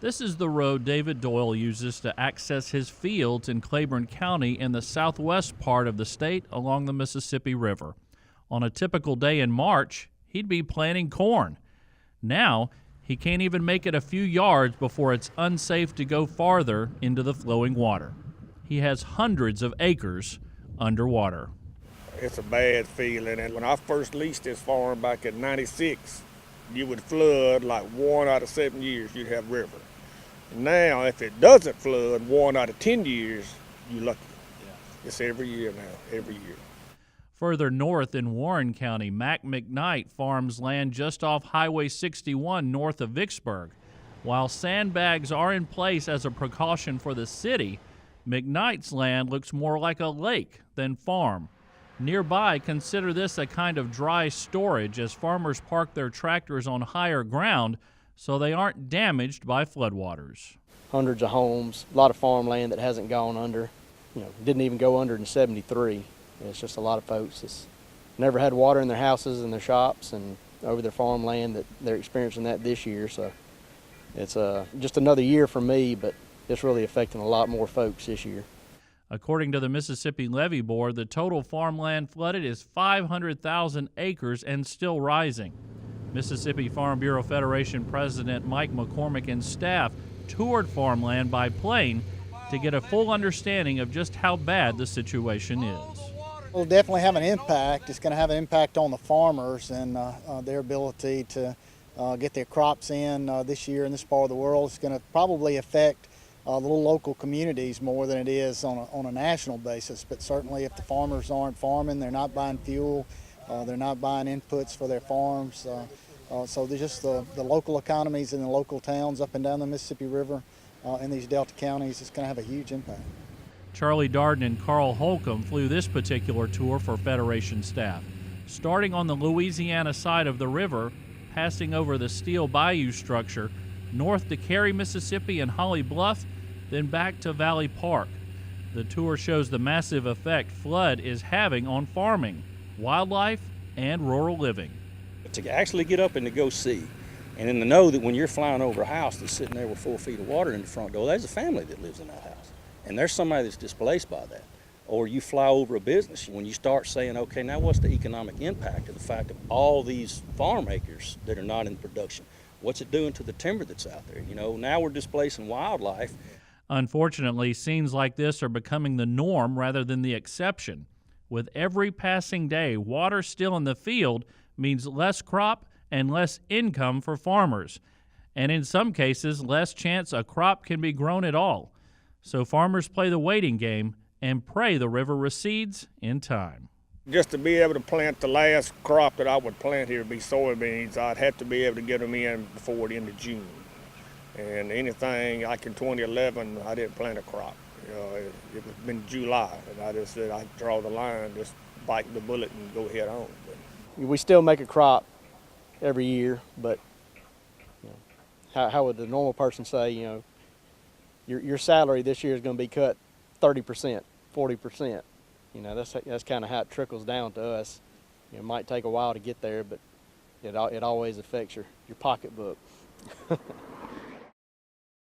This is the road David Doyle uses to access his fields in Claiborne County in the southwest part of the state along the Mississippi River. On a typical day in March, he'd be planting corn. Now, he can't even make it a few yards before it's unsafe to go farther into the flowing water. He has hundreds of acres underwater. It's a bad feeling, and when I first leased this farm back in '96, you would flood like 1 out of 7 years you'd have river. Now, if it doesn't flood 1 out of 10 years, you're lucky. Yeah. It's every year now, every year. Further north in Warren County, Mac McKnight farms land just off Highway 61 north of Vicksburg. While sandbags are in place as a precaution for the city, McKnight's land looks more like a lake than farm. Nearby, consider this a kind of dry storage as farmers park their tractors on higher ground so they aren't damaged by floodwaters. Hundreds of homes, a lot of farmland that hasn't gone under, didn't even go under in '73. It's just a lot of folks that's never had water in their houses and their shops and over their farmland that they're experiencing that this year. So it's just another year for me, but it's really affecting a lot more folks this year. According to the Mississippi Levee Board, the total farmland flooded is 500,000 acres and still rising. Mississippi Farm Bureau Federation President Mike McCormick and staff toured farmland by plane to get a full understanding of just how bad the situation is. It'll definitely have an impact. It's going to have an impact on the farmers and their ability to get their crops in this year in this part of the world. It's going to probably affect the little local communities more than it is on a national basis. But certainly if the farmers aren't farming, they're not buying fuel, they're not buying inputs for their farms. So there's just the local economies in the local towns up and down the Mississippi River in these Delta counties, it's going to have a huge impact. Charlie Darden and Karl Holcomb flew this particular tour for Federation staff. Starting on the Louisiana side of the river, passing over the Steel Bayou structure, north to Cary, Mississippi and Holly Bluff, then back to Valley Park. The tour shows the massive effect flood is having on farming, wildlife, and rural living. To actually get up and to go see, and then to know that when you're flying over a house that's sitting there with 4 feet of water in the front door, there's a family that lives in that house. And there's somebody that's displaced by that. Or you fly over a business, when you start saying, okay, now what's the economic impact of the fact of all these farm acres that are not in production? What's it doing to the timber that's out there? Now we're displacing wildlife. Unfortunately, scenes like this are becoming the norm rather than the exception. With every passing day, water still in the field means less crop and less income for farmers. And in some cases, less chance a crop can be grown at all. So farmers play the waiting game and pray the river recedes in time. Just to be able to plant the last crop that I would plant here would be soybeans. I'd have to be able to get them in before the end of June. And anything like in 2011, I didn't plant a crop. It was been July, and I just said I'd draw the line, just bite the bullet and go head on. We still make a crop every year, but how would the normal person say, your salary this year is going to be cut 30%, 40%. That's kind of how it trickles down to us. It might take a while to get there, but it always affects your pocketbook.